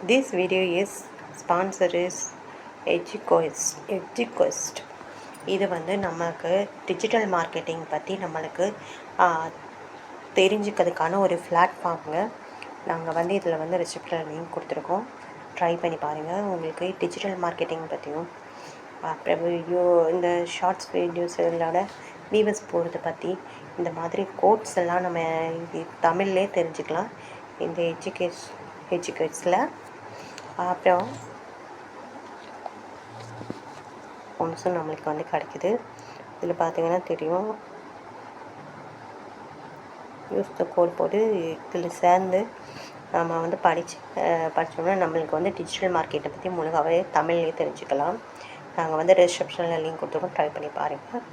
This video is sponsor is EduQuest. இது வந்து நமக்கு டிஜிட்டல் மார்க்கெட்டிங் பற்றி நம்மளுக்கு தெரிஞ்சுக்கிறதுக்கான ஒரு பிளாட்ஃபார்முங்க. நாங்கள் வந்து இதில் வந்து ரெசிப்டில் லிங்க் கொடுத்துருக்கோம். ட்ரை பண்ணி பாருங்கள். உங்களுக்கு டிஜிட்டல் மார்க்கெட்டிங் பற்றியும் அப்புறம் இந்த ஷார்ட்ஸ் வீடியோஸ் இதோட வீவர்ஸ் போகிறத பற்றி இந்த மாதிரி கோட்ஸ் எல்லாம் நம்ம தமிழ்லே தெரிஞ்சுக்கலாம் இந்த எஜுகேட்ஸில். அப்புறம் ஒன்ஸும் நம்மளுக்கு வந்து கிடைக்குது. இதில் பார்த்தீங்கன்னா தெரியும், யூஸ் த கோட் போட்டு இதில் சேர்ந்து நம்ம வந்து படித்தோம்னா நம்மளுக்கு வந்து டிஜிட்டல் மார்க்கெட்டை பற்றி முழுகாவே தமிழ்லேயே தெரிஞ்சுக்கலாம். நாங்கள் வந்து டிஸ்கிரிப்ஷனில் லிங்க் கொடுத்துருக்கோம், ட்ரை பண்ணி பாருங்கள்.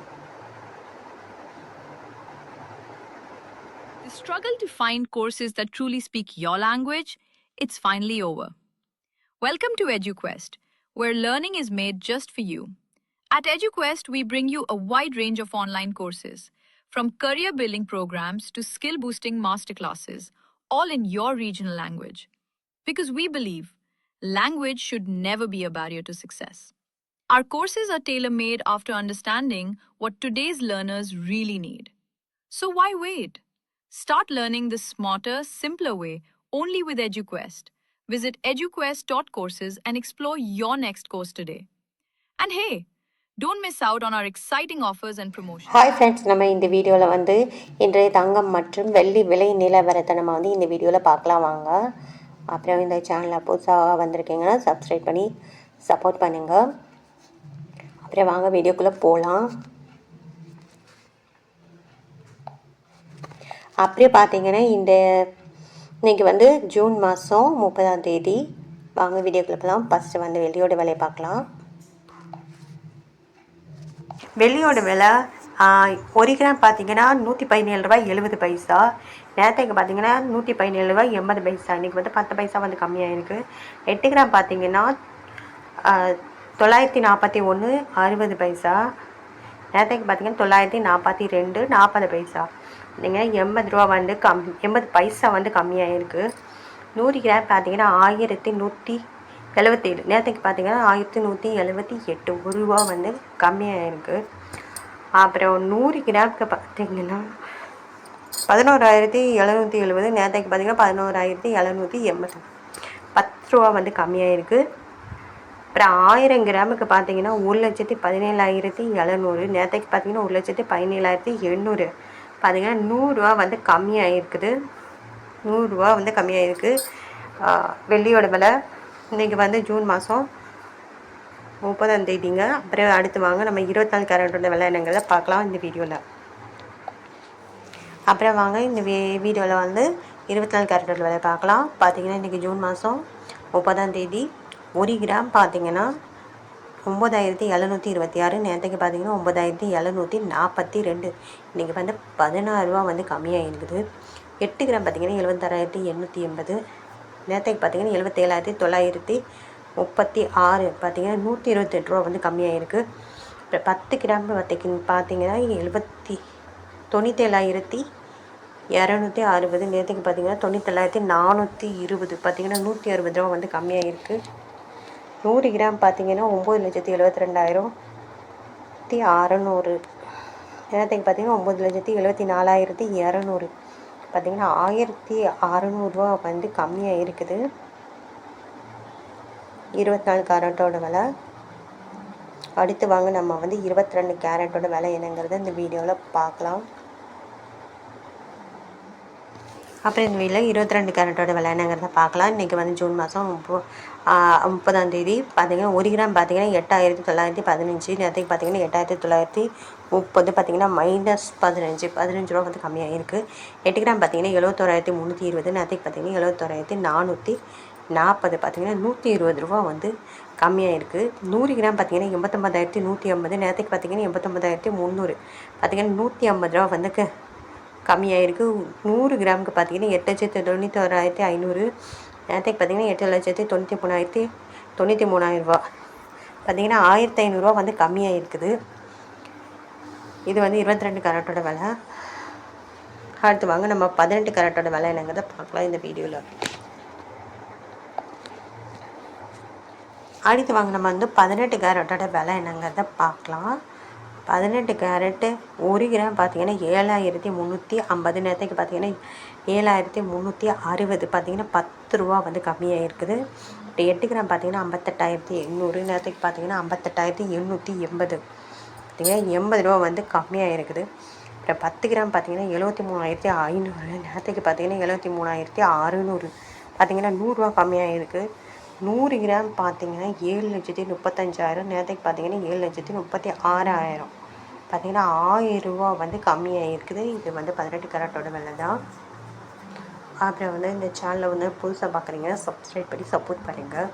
The struggle to find courses that truly speak your language, it's finally over. Welcome to EduQuest, where learning is made just for you. At EduQuest, we bring you a wide range of online courses, from career-building programs to skill-boosting masterclasses, all in your regional language. Because we believe language should never be a barrier to success. Our courses are tailor-made after understanding what today's learners really need. So why wait? Start learning the smarter, simpler way only with EduQuest. Visit eduquest.courses and explore your next course today. And hey, don't miss out on our exciting offers and promotions. Hi friends, நம்ம இந்த வீடியோவில் வந்து இன்றைய தங்கம் மற்றும் வெள்ளி விலை நிலவரத்தை நம்ம வந்து இந்த வீடியோவில் பார்க்கலாம் வாங்க. அப்புறம் இந்த சேனலில் புதுசாக வந்திருக்கீங்கன்னா சப்ஸ்கிரைப் பண்ணி சப்போர்ட் பண்ணுங்கள். அப்புறம் வாங்க வீடியோக்குள்ளே போகலாம். அப்படியே பார்த்தீங்கன்னா இன்றைக்கி வந்து ஜூன் மாதம் 30ஆம் தேதி. வாங்க வீடியோக்குள்ளே போகலாம். ஃபஸ்ட்டு வந்து வெள்ளியோட விலையை பார்க்கலாம். வெள்ளியோட விலை 1 கிராம் பார்த்தீங்கன்னா 117 ரூபாய் 70 பைசா. நேரத்துக்கு பார்த்தீங்கன்னா 117 ரூபாய் 80 பைசா. இன்றைக்கி வந்து 10 பைசா வந்து கம்மியாக இருக்குது. 8 கிராம் பார்த்தீங்கன்னா 941 60 பைசா. நேரத்துக்கு பார்த்தீங்கன்னா 942 40 பைசா. நீங்கள் 80 ரூபா வந்து 80 பைசா வந்து கம்மியாக இருக்குது. 100 கிராம் பார்த்தீங்கன்னா 1177. நேரத்துக்கு பார்த்தீங்கன்னா 1178 1 ரூபா வந்து கம்மியாக இருக்குது. அப்புறம் 100 கிராமுக்கு பார்த்தீங்கன்னா 11,770. நேரத்துக்கு பார்த்தீங்கன்னா 11,780 10 ரூபா வந்து கம்மியாக இருக்குது. அப்புறம் 1000 கிராமுக்கு பார்த்தீங்கன்னா 1,17,700. நேரத்துக்கு பார்த்தீங்கன்னா 1,17,800. பார்த்தீங்கன்னா 100 ரூபா வந்து கம்மியாக இருக்குது. 100 ரூபா வந்து கம்மியாக இருக்குது வெள்ளியோட விலை. இன்றைக்கி வந்து ஜூன் மாதம் 30ஆம் தேதிங்க. அப்புறம் அடுத்து வாங்க நம்ம 24 கேரட்டோட விலை என்னங்கிறத பார்க்கலாம் இந்த வீடியோவில். அப்புறம் வாங்க இந்த வீடியோவில் வந்து 24 கேரட்டோட விலை பார்க்கலாம். பார்த்தீங்கன்னா இன்றைக்கி ஜூன் மாதம் 30ஆம் தேதி. 1 கிராம் பார்த்தீங்கன்னா 9,726. நேரத்துக்கு பார்த்தீங்கன்னா 9,742. இன்றைக்கி வந்து 16 ரூபா வந்து கம்மியாக இருக்குது. 8 கிராம் பார்த்தீங்கன்னா 76,880. நேரத்துக்கு பார்த்தீங்கன்னா 77,936. பார்த்தீங்கன்னா 128 ரூபா வந்து கம்மியாக இருக்குது. இப்போ 10 கிராம் பார்த்தீங்கன்னா 97,260. நேரத்துக்கு பார்த்தீங்கன்னா 97,420. பார்த்தீங்கன்னா 160 ரூபா வந்து கம்மியாக இருக்குது. 100 கிராம் பார்த்தீங்கன்னா 9,72,600. நேரத்துக்கு பார்த்தீங்கன்னா 9,74,200. பார்த்தீங்கன்னா 1,600 ரூபா வந்து கம்மியாக இருக்குது 24 கேரட்டோட விலை. அடுத்து வாங்க நம்ம வந்து 22 கேரட்டோட விலை என்னங்கிறத இந்த வீடியோவில் பார்க்கலாம். அப்புறம் இந்த வீடியோவில் 22 கேரட்டோட விலை என்னங்கிறத பார்க்கலாம். இன்றைக்கி வந்து ஜூன் மாதம் 30ஆம் தேதி. பார்த்தீங்கன்னா 1 கிராம் பார்த்தீங்கன்னா 8,915. நேரத்துக்கு பார்த்தீங்கன்னா 8,930. பார்த்தீங்கன்னா -15 ரூபா வந்து கம்மியாக இருக்குது. 8 கிராம் பார்த்தீங்கன்னா 71,320. நேரத்துக்கு பார்த்தீங்கன்னா 71,440. பார்த்தீங்கன்னா 120 ரூபா வந்து கம்மியாக இருக்குது. 100 கிராம் பார்த்தீங்கன்னா 89,150. நேரத்துக்கு பார்த்தீங்கன்னா 89,300. பார்த்தீங்கன்னா 150 ரூபா வந்து கம்மியாக இருக்குது. 100 கிராமுக்கு பார்த்தீங்கன்னா 8,91,500. நேரத்துக்கு பார்த்தீங்கன்னா 8,93,000 ரூபா. பார்த்தீங்கன்னா 1,500 ரூபா வந்து கம்மியாக இருக்குது. இது வந்து 22 கேரட்டோட விலை. அடுத்து வாங்க நம்ம 18 கேரட்டோட விலை என்னங்கிறத பார்க்கலாம் இந்த வீடியோவில். அடுத்து வாங்க நம்ம வந்து 18 கேரட்டோட விலை என்னங்கிறத பார்க்கலாம். 18 கேரட்டு 1 கிராம் பார்த்தீங்கன்னா 7350. நேரத்துக்கு பார்த்தீங்கன்னா 7360. பார்த்தீங்கன்னா 10 ரூபா வந்து கம்மியாக இருக்குது. 8 கிராம் பார்த்தீங்கன்னா 58800. நேரத்துக்கு பார்த்தீங்கன்னா 58880. பார்த்தீங்கன்னா 80 ரூபா வந்து கம்மியாக இருக்குது. அப்புறம் 10 கிராம் பார்த்தீங்கன்னா 73500. நேரத்துக்கு பார்த்தீங்கன்னா 73600. பார்த்தீங்கன்னா 100 ரூபா கம்மியாக இருக்குது. 100 கிராம் பார்த்தீங்கன்னா 7,35,000. நேரத்துக்கு பார்த்தீங்கன்னா 7,36,000. பார்த்தீங்கன்னா 1000 ரூபா வந்து கம்மியாக இருக்குது. இது வந்து 18 கேரட்டோட விலை தான். அப்புறம் வந்து இந்த சேனலை வந்து புதுசாக பார்க்குறீங்க, சப்ஸ்கிரைப் பண்ணி சப்போர்ட் பண்ணுங்கள்.